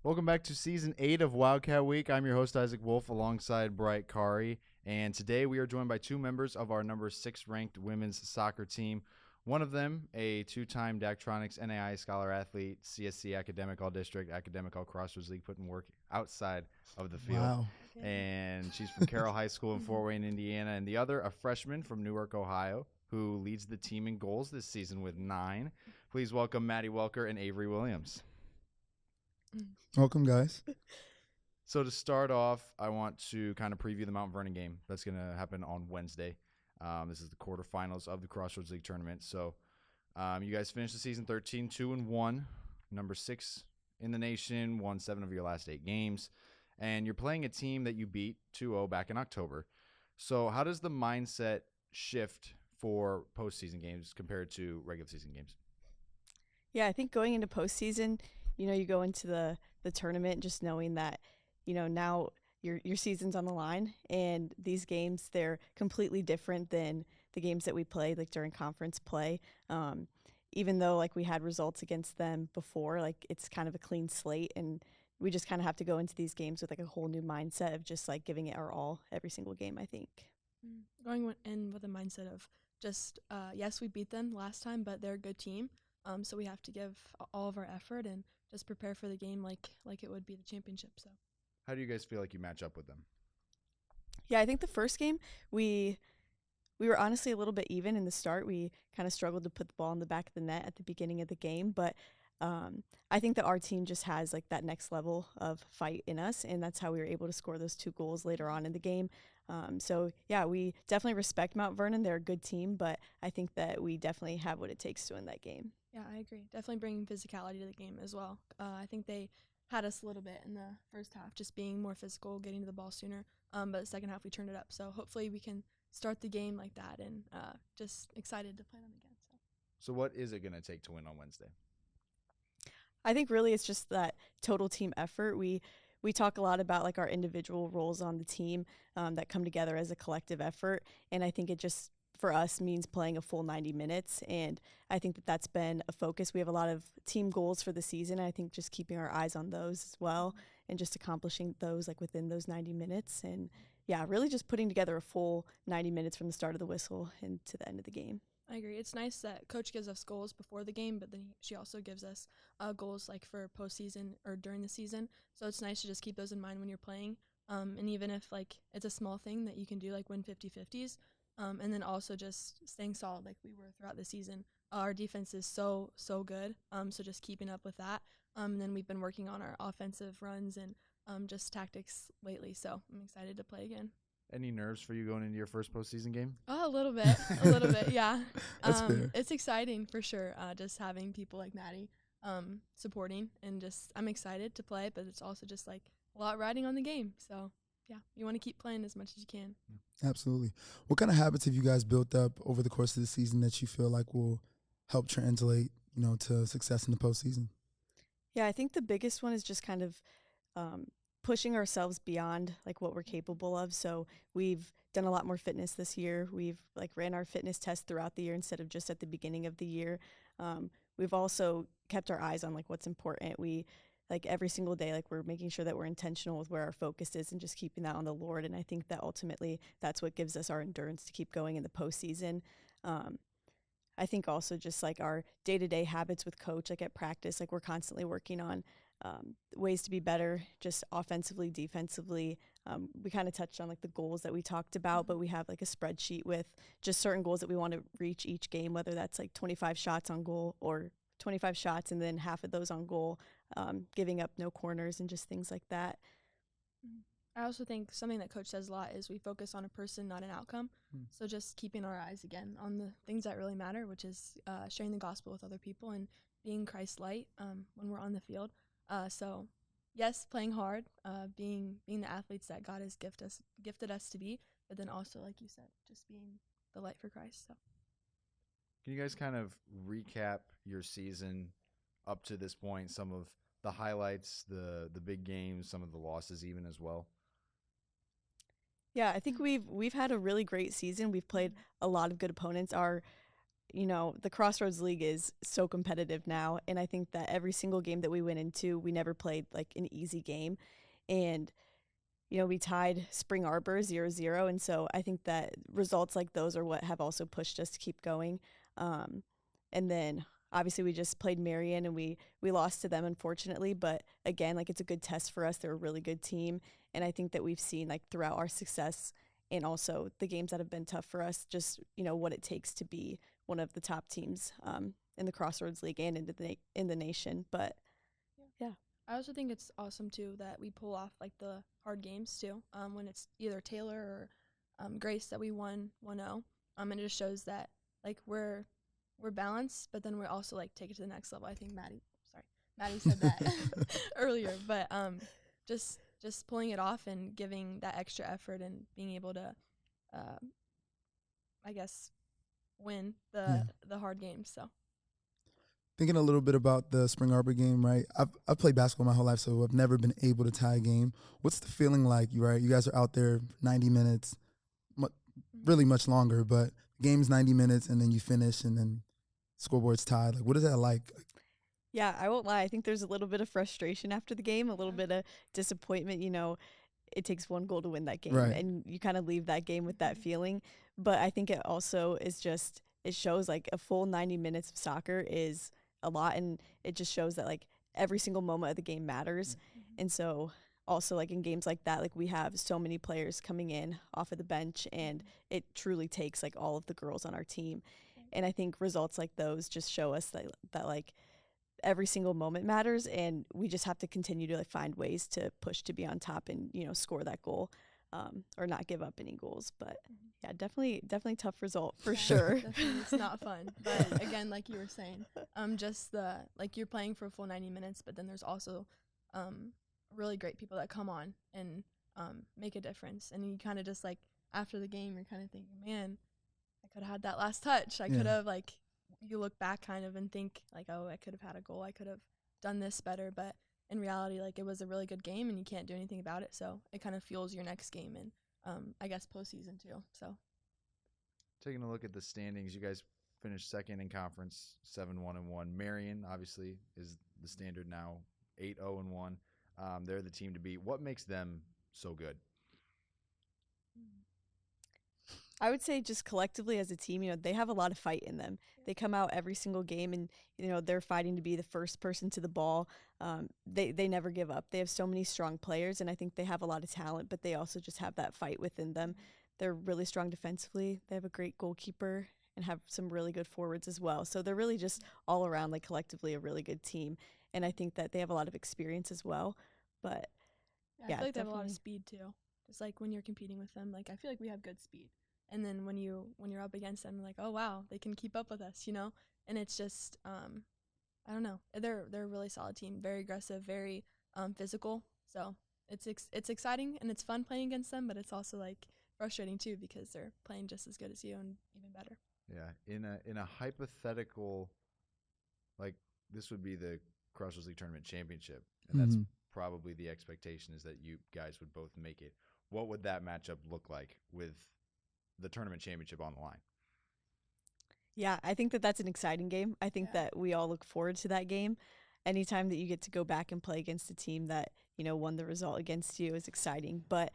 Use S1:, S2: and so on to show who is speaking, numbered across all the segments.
S1: Welcome back to Season 8 of Wildcat Week. I'm your host, Isaac Wolf, alongside Bright Kari. And today we are joined by two members of our number 6 ranked women's soccer team. One of them, a two-time Daktronics NAI Scholar Athlete, CSC Academic All-District, Academic All-Crossroads League, putting work outside of the field.
S2: Wow.
S1: And she's from Carroll High School in Fort Wayne, Indiana. And the other, a freshman from Newark, Ohio, who leads the team in goals this season with 9. Please welcome Maddy Welker and Avery Williams.
S2: Welcome, guys.
S1: So to start off, I want to kind of preview the Mount Vernon game that's going to happen on Wednesday. This is the quarterfinals of the Crossroads League tournament. So you guys finished the season 13-2-1, number 6 in the nation, won 7 of your last 8 games, and you're playing a team that you beat 2-0 back in October. So how does the mindset shift for postseason games compared to regular season games?
S3: Yeah, I think going into postseason, you go into the tournament just knowing that, now your season's on the line, and these games, they're completely different than the games that we played like during conference play. Even though like we had results against them before, like it's kind of a clean slate, and we just kind of have to go into these games with like a whole new mindset of just like giving it our all every single game, I think.
S4: Going in with a mindset of just, yes, we beat them last time, but they're a good team. So we have to give all of our effort and just prepare for the game like it would be the championship. So,
S1: how do you guys feel like you match up with them?
S3: Yeah, I think the first game we were honestly a little bit even in the start. We kind of struggled to put the ball in the back of the net at the beginning of the game, but I think that our team just has like that next level of fight in us, and that's how we were able to score those 2 goals later on in the game. So yeah, we definitely respect Mount Vernon. They're a good team, but I think that we definitely have what it takes to win that game.
S4: Yeah, I agree. Definitely bringing physicality to the game as well. I think they had us a little bit in the first half, just being more physical, getting to the ball sooner. But the second half, we turned it up. So hopefully we can start the game like that, and just excited to play them again.
S1: So what is it going to take to win on Wednesday?
S3: I think really it's just that total team effort. We talk a lot about like our individual roles on the team that come together as a collective effort, and I think it just for us means playing a full 90 minutes, and I think that that's been a focus. We have a lot of team goals for the season, and I think just keeping our eyes on those as well and just accomplishing those like within those 90 minutes, and yeah, really just putting together a full 90 minutes from the start of the whistle and to the end of the game.
S4: I agree. It's nice that Coach gives us goals before the game, but then she also gives us goals like for postseason or during the season. So it's nice to just keep those in mind when you're playing. And even if like it's a small thing that you can do, like win 50-50s, and then also just staying solid like we were throughout the season. Our defense is so good. So just keeping up with that. And then we've been working on our offensive runs and just tactics lately. So I'm excited to play again.
S1: Any nerves for you going into your first postseason game?
S4: Oh, a little bit, yeah.
S2: That's fair.
S4: It's exciting for sure. Just having people like Maddy supporting, and just I'm excited to play, but it's also just like a lot riding on the game. So yeah, you want to keep playing as much as you can.
S2: Absolutely. What kind of habits have you guys built up over the course of the season that you feel like will help translate, to success in the postseason?
S3: Yeah, I think the biggest one is just kind of pushing ourselves beyond like what we're capable of. So we've done a lot more fitness this year. We've like ran our fitness tests throughout the year instead of just at the beginning of the year. We've also kept our eyes on like what's important. We like every single day, like we're making sure that we're intentional with where our focus is and just keeping that on the Lord. And I think that ultimately that's what gives us our endurance to keep going in the postseason. I think also just like our day-to-day habits with Coach, like at practice, like we're constantly working on ways to be better, just offensively, defensively. We kind of touched on like the goals that we talked about, but we have like a spreadsheet with just certain goals that we want to reach each game, whether that's like 25 shots on goal or 25 shots and then half of those on goal, giving up no corners and just things like that.
S4: I also think something that Coach says a lot is we focus on a person, not an outcome. So just keeping our eyes again on the things that really matter, which is sharing the gospel with other people and being Christ-light when we're on the field. So yes, playing hard, being the athletes that God has gifted us to be, but then also, like you said, just being the light for Christ. So
S1: Can you guys kind of recap your season up to this point, some of the highlights, the big games, some of the losses even as well?
S3: Yeah, I think we've had a really great season. We've played a lot of good opponents. Our the Crossroads League is so competitive now, and I think that every single game that we went into, we never played like an easy game. And we tied Spring Arbor 0-0, and so I think that results like those are what have also pushed us to keep going. And then obviously we just played Marion, and we lost to them, unfortunately, but again, like, it's a good test for us. They're a really good team, and I think that we've seen, like, throughout our success and also the games that have been tough for us, just what it takes to be one of the top teams in the Crossroads League and in the nation. But yeah.
S4: I also think it's awesome too that we pull off like the hard games too. When it's either Taylor or Grace that we won 1-0. And it just shows that like we're balanced, but then we're also like take it to the next level. I think Maddy said that earlier, but just pulling it off and giving that extra effort and being able to, I guess, win the hard games. So.
S2: Thinking a little bit about the Spring Arbor game, right? I've played basketball my whole life, so I've never been able to tie a game. What's the feeling like, right? You guys are out there 90 minutes, really much longer, but the game's 90 minutes, and then you finish, and then scoreboard's tied. Like, what is that like?
S3: Yeah, I won't lie. I think there's a little bit of frustration after the game, a little bit of disappointment. It takes one goal to win that game,
S2: Right.
S3: and you kind of leave that game with that feeling. But I think it also is just, it shows like a full 90 minutes of soccer is a lot, and it just shows that like every single moment of the game matters. And so also like in games like that, like we have so many players coming in off of the bench, and it truly takes like all of the girls on our team. And I think results like those just show us that like every single moment matters, and we just have to continue to like find ways to push to be on top and score that goal, or not give up any goals. But yeah, definitely tough result for sure.
S4: Definitely, it's not fun. But again, like you were saying, just like you're playing for a full 90 minutes, but then there's also really great people that come on and make a difference. And you kind of just like after the game, you're kind of thinking, man, I could have had that last touch. I could have like, you look back kind of and think like, oh, I could have had a goal. I could have done this better. But in reality, like it was a really good game and you can't do anything about it. So it kind of fuels your next game and I guess postseason too. So
S1: taking a look at the standings, you guys finished second in conference, 7-1-1. Marion obviously is the standard now, 8-0-1. They're the team to beat. What makes them so good?
S3: I would say just collectively as a team, they have a lot of fight in them. They come out every single game and, they're fighting to be the first person to the ball. They never give up. They have so many strong players, and I think they have a lot of talent, but they also just have that fight within them. They're really strong defensively. They have a great goalkeeper and have some really good forwards as well. So they're really just all around, like collectively, a really good team. And I think that they have a lot of experience as well. But
S4: I feel like they have a lot of speed too. Just like when you're competing with them, like I feel like we have good speed. And then when you're up against them, like, oh wow, they can keep up with us, And it's just, I don't know. They're a really solid team, very aggressive, very physical. So it's exciting and it's fun playing against them, but it's also like frustrating too because they're playing just as good as you and even better.
S1: Yeah, in a hypothetical, like this would be the Crossroads League Tournament Championship, and that's probably the expectation is that you guys would both make it. What would that matchup look like with the tournament championship on the line?
S3: Yeah, I think that that's an exciting game. I think that we all look forward to that game. Anytime that you get to go back and play against a team that, won the result against you is exciting. But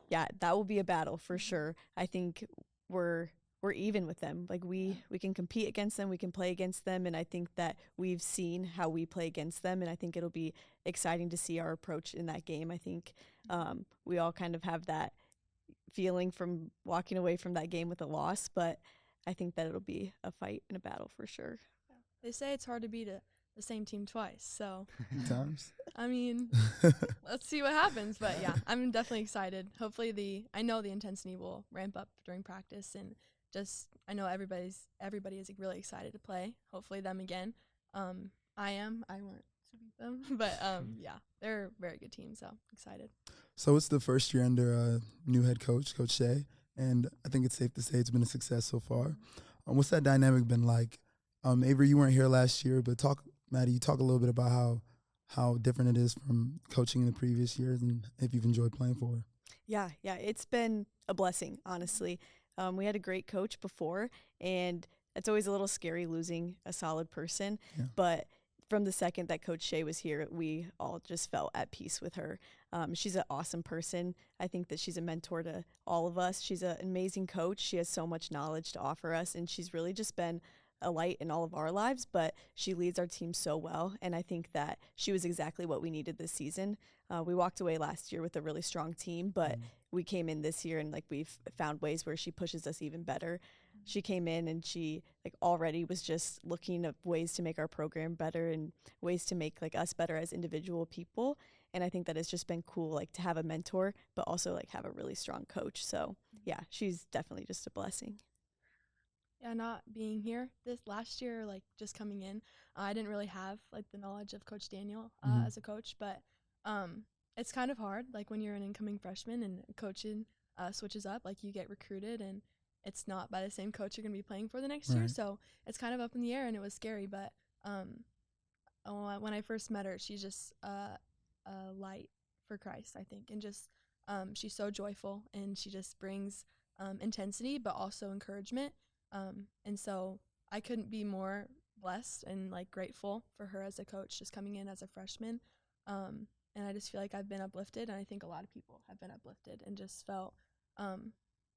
S3: yeah, that will be a battle for sure. I think we're even with them. Like we can compete against them, we can play against them, and I think that we've seen how we play against them, and I think it'll be exciting to see our approach in that game. I think we all kind of have that feeling from walking away from that game with a loss, but I think that it'll be a fight and a battle for sure.
S4: They say it's hard to beat the same team twice, so
S2: times.
S4: I mean, let's see what happens. But yeah, I'm definitely excited. Hopefully I know the intensity will ramp up during practice, and just I know everybody is really excited to play. Hopefully them again. I want to beat them, but yeah, they're a very good team, so excited.
S2: So it's the first year under new head coach, Coach Shea, and I think it's safe to say it's been a success so far. What's that dynamic been like? Avery, you weren't here last year, but Maddy, you talk a little bit about how different it is from coaching in the previous years and if you've enjoyed playing for her.
S3: Yeah, it's been a blessing, honestly. We had a great coach before, and it's always a little scary losing a solid person,
S2: Yeah.
S3: but from the second that Coach Shea was here, we all just felt at peace with her. She's an awesome person. I think that she's a mentor to all of us. She's an amazing coach. She has so much knowledge to offer us, and she's really just been a light in all of our lives, but she leads our team so well, and I think that she was exactly what we needed this season. We walked away last year with a really strong team, but we came in this year and like we've found ways where she pushes us even better. She came in and she like already was just looking at ways to make our program better and ways to make like us better as individual people. And I think that it's just been cool like to have a mentor, but also like have a really strong coach. So yeah, she's definitely just a blessing.
S4: Yeah, not being here this last year, like just coming in, I didn't really have like the knowledge of Coach Daniel as a coach, but it's kind of hard like when you're an incoming freshman and coaching switches up, like you get recruited and it's not by the same coach you're going to be playing for the next year, so it's kind of up in the air and it was scary, but when I first met her, she's just a light for Christ, I think, and just she's so joyful and she just brings intensity but also encouragement. And so I couldn't be more blessed and like grateful for her as a coach just coming in as a freshman. And I just feel like I've been uplifted, and I think a lot of people have been uplifted and just felt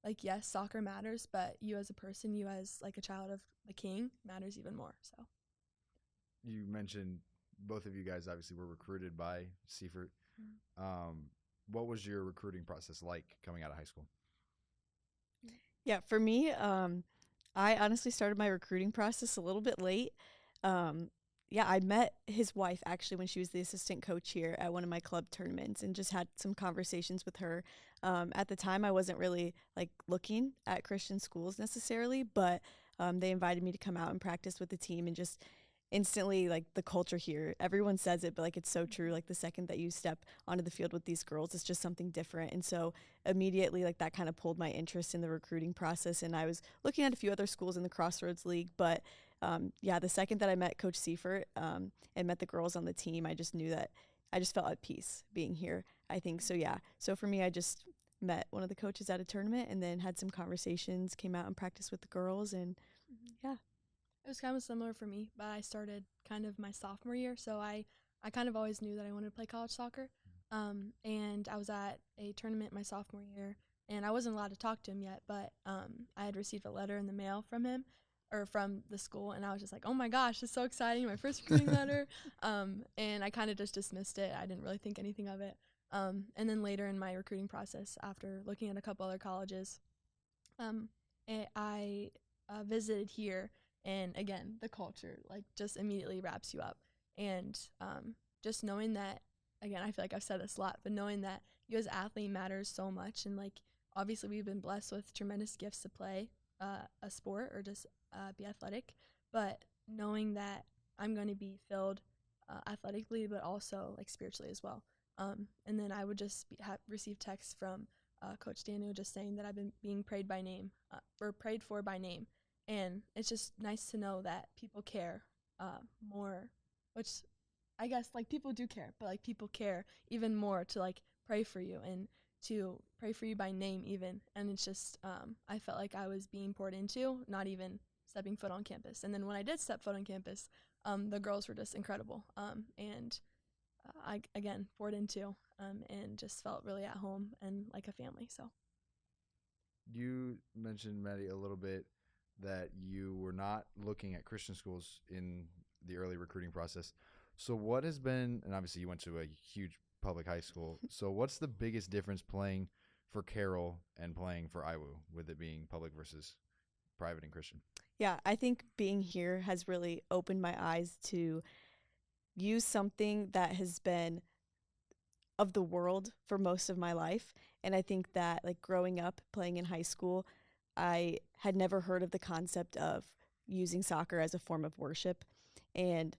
S4: like, yes, soccer matters, but you as a person, you as like a child of the King matters even more. So
S1: You mentioned both of you guys obviously were recruited by Seifert. What was your recruiting process like coming out of high school?
S3: Yeah, for me, I honestly started my recruiting process a little bit late. Yeah, I met his wife actually when she was the assistant coach here at one of my club tournaments and just had some conversations with her. At the time, I wasn't really like looking at Christian schools necessarily, but they invited me to come out and practice with the team, and just instantly like the culture here, everyone says it, but like it's so true. Like the second that you step onto the field with these girls, it's just something different. And so immediately like that kind of pulled my interest in the recruiting process, and I was looking at a few other schools in the Crossroads League, but yeah, the second that I met Coach Seifert and met the girls on the team, I just knew that I just felt at peace being here, I think. So yeah, so for me, I just met one of the coaches at a tournament and then had some conversations, came out and practiced with the girls, and yeah.
S4: it was kind of similar for me, but I started kind of my sophomore year, so I kind of always knew that I wanted to play college soccer. And I was at a tournament my sophomore year, and I wasn't allowed to talk to him yet, but I had received a letter in the mail from him, or from the school, and I was just like, oh my gosh, it's so exciting, my first recruiting letter. And I kind of just dismissed it. I didn't really think anything of it. And then later in my recruiting process, after looking at a couple other colleges, I visited here. And again, the culture like just immediately wraps you up. And just knowing that, again, I feel like I've said this a lot, but knowing that you as an athlete matters so much. And like, obviously we've been blessed with tremendous gifts to play a sport or just be athletic. But knowing that I'm going to be filled athletically, but also like spiritually as well. And then I would just receive texts from Coach Daniel just saying that I've been being prayed by name or prayed for by name. And it's just nice to know that people care more, which I guess like people do care, but like people care even more to like pray for you and to pray for you by name even. And it's just I felt like I was being poured into, not even stepping foot on campus. And then when I did step foot on campus, the girls were just incredible. And I, again, poured into and just felt really at home and like a family. So
S1: You mentioned, Maddy, a little bit that you were not looking at Christian schools in the early recruiting process. So what has been, and obviously you went to a huge public high school, so what's the biggest difference playing for Carroll and playing for IWU, with it being public versus private and Christian?
S3: Yeah, I think being here has really opened my eyes to use something that has been of the world for most of my life. And I think that like growing up playing in high school, I had never heard of the concept of using soccer as a form of worship. And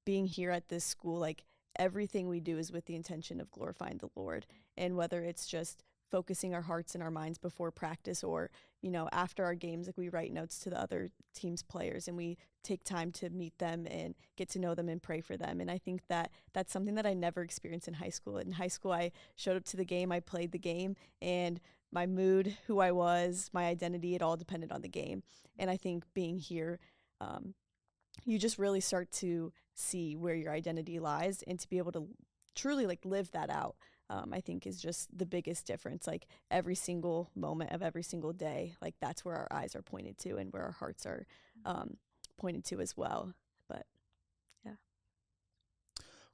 S3: being here at this school, like everything we do is with the intention of glorifying the Lord. And whether it's just focusing our hearts and our minds before practice, or, you know, after our games, like we write notes to the other team's players and we take time to meet them and get to know them and pray for them. And I think that that's something that I never experienced in high school. In high school, I showed up to the game, I played the game, and my mood, who I was, my identity, it all depended on the game. And I think being here, you just really start to see where your identity lies, and to be able to truly like live that out, I think is just the biggest difference. Like every single moment of every single day, like that's where our eyes are pointed to and where our hearts are pointed to as well. But yeah.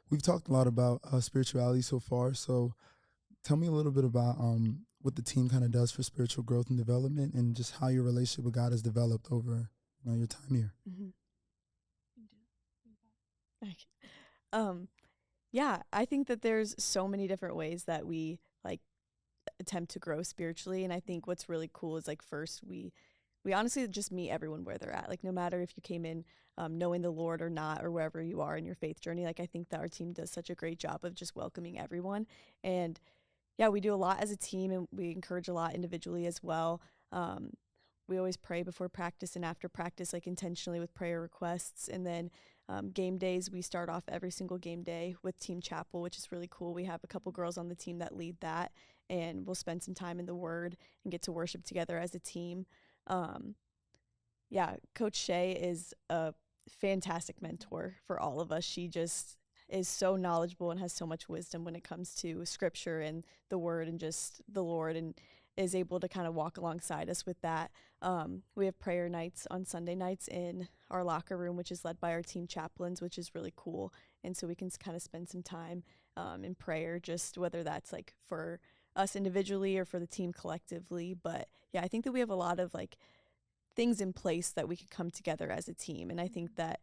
S2: We've talked a lot about spirituality so far. So tell me a little bit about what the team kind of does for spiritual growth and development, and just how your relationship with God has developed over your time here.
S3: Mm-hmm. Yeah, I think that there's so many different ways that we like attempt to grow spiritually, and I think what's really cool is like first we honestly just meet everyone where they're at. Like no matter if you came in knowing the Lord or not, or wherever you are in your faith journey, like I think that our team does such a great job of just welcoming everyone. And yeah, we do a lot as a team, and we encourage a lot individually as well. We always pray before practice and after practice, like intentionally with prayer requests. And then game days, we start off every single game day with team chapel, which is really cool. We have a couple girls on the team that lead that, and we'll spend some time in the Word and get to worship together as a team. Yeah, Coach Shea is a fantastic mentor for all of us. She just is so knowledgeable and has so much wisdom when it comes to scripture and the Word and just the Lord, and is able to kind of walk alongside us with that. We have prayer nights on Sunday nights in our locker room, which is led by our team chaplains, which is really cool. And so we can kind of spend some time in prayer, just whether that's like for us individually or for the team collectively. But yeah, I think that we have a lot of like things in place that we could come together as a team. And I think that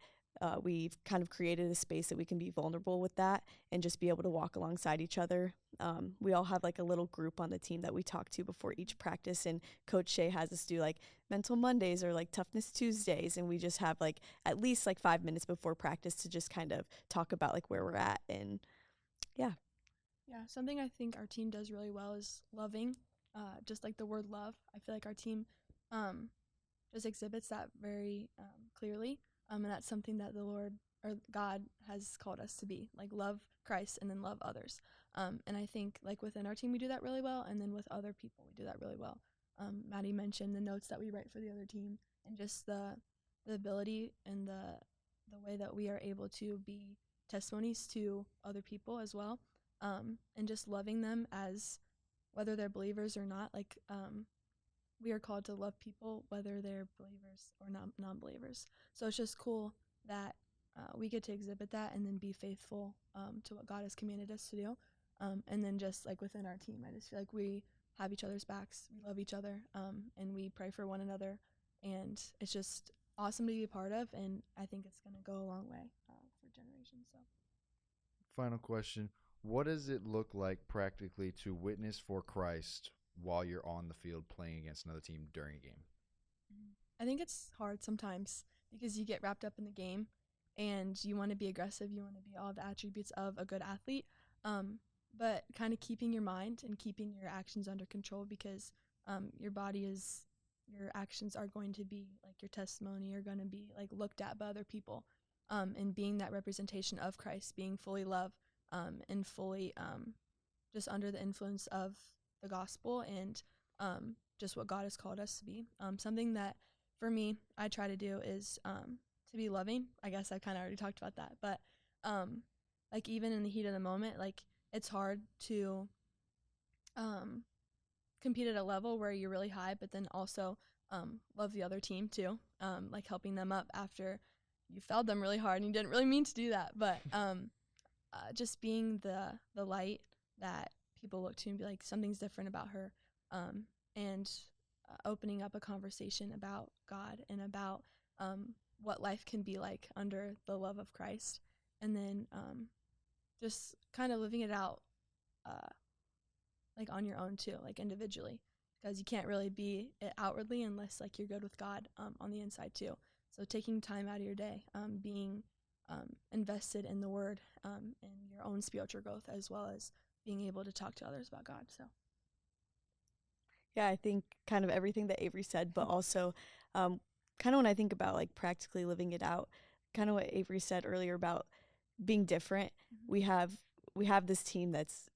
S3: we've kind of created a space that we can be vulnerable with that and just be able to walk alongside each other. We all have like a little group on the team that we talk to before each practice, and Coach Shea has us do like mental Mondays or like toughness Tuesdays, and we just have like at least like 5 minutes before practice to just kind of talk about like where we're at. And yeah.
S4: Yeah, something I think our team does really well is loving, just like the word love. I feel like our team just exhibits that very clearly. And that's something that the Lord or God has called us to be, like love Christ and then love others. And I think like within our team, we do that really well. And then with other people, we do that really well. Maddy mentioned the notes that we write for the other team, and just the ability and the way that we are able to be testimonies to other people as well. And just loving them as whether they're believers or not. Like we are called to love people whether they're believers or non-believers. So it's just cool that we get to exhibit that and then be faithful to what God has commanded us to do. And then just like within our team, I just feel like we have each other's backs, we love each other, and we pray for one another. And it's just awesome to be a part of, and I think it's going to go a long way for generations. So,
S1: Final question. What does it look like practically to witness for Christ while you're on the field playing against another team during a game?
S4: I think it's hard sometimes because you get wrapped up in the game and you want to be aggressive, you want to be all the attributes of a good athlete, but kind of keeping your mind and keeping your actions under control, because your actions are going to be like your testimony, are going to be like looked at by other people, and being that representation of Christ, being fully love, and fully just under the influence of the gospel and just what God has called us to be. Something that for me I try to do is to be loving. I guess I kind of already talked about that, but like even in the heat of the moment, like it's hard to compete at a level where you're really high, but then also love the other team too, like helping them up after you fouled them really hard and you didn't really mean to do that, but just being the light that people look to and be like, something's different about her, and opening up a conversation about God and about what life can be like under the love of Christ, and then just kind of living it out like on your own too, like individually, because you can't really be it outwardly unless like you're good with God on the inside too. So taking time out of your day, being invested in the Word, and your own spiritual growth, as well as being able to talk to others about God. So
S3: Yeah, I think kind of everything that Avery said, but also kind of when I think about like practically living it out, kind of what Avery said earlier about being different. We have this team that's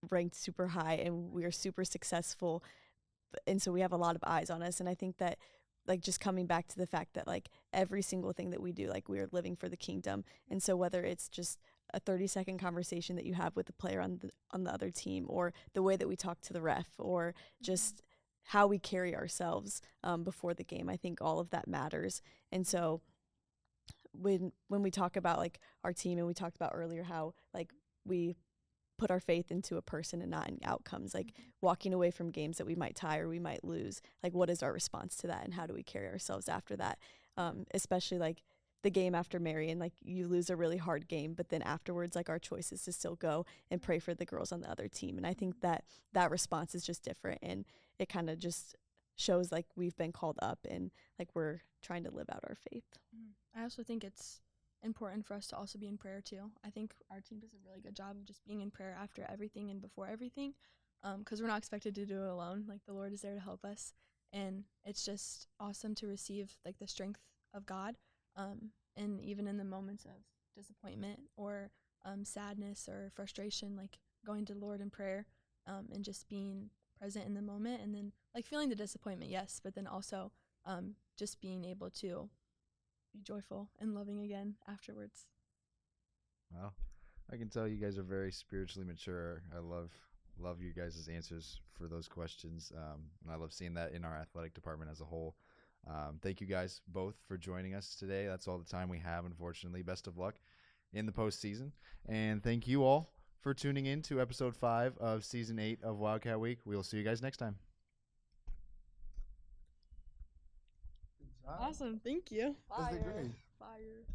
S3: ranked super high and we are super successful, and so we have a lot of eyes on us. And I think that, like, just coming back to the fact that, like, every single thing that we do, like, we are living for the kingdom. And so whether it's just a 30-second conversation that you have with the player on the other team, or the way that we talk to the ref, or just how we carry ourselves before the game, I think all of that matters. And so when we talk about, like, our team, and we talked about earlier how, like, we put our faith into a person and not in outcomes, like walking away from games that we might tie or we might lose, like, what is our response to that, and how do we carry ourselves after that? Especially, like, the game after Marion, like, you lose a really hard game, but then afterwards, like, our choice is to still go and pray for the girls on the other team. And I think that response is just different, and it kind of just shows, like, we've been called up, and, like, we're trying to live out our faith.
S4: I also think it's important for us to also be in prayer too. I think our team does a really good job of just being in prayer after everything and before everything, because we're not expected to do it alone. Like, the Lord is there to help us, and it's just awesome to receive, like, the strength of God, and even in the moments of disappointment or sadness or frustration, like, going to the Lord in prayer, and just being present in the moment, and then, like, feeling the disappointment, yes, but then also just being able to be joyful and loving again afterwards.
S1: Well, I can tell you guys are very spiritually mature. I love you guys' answers for those questions, and I love seeing that in our athletic department as a whole. Thank you guys both for joining us today. That's all the time we have, unfortunately. Best of luck in the postseason, and thank you all for tuning in to episode 5 of season 8 of Wildcat Week. We'll see you guys next time.
S4: Awesome, thank you.
S2: That's great.
S4: Fire.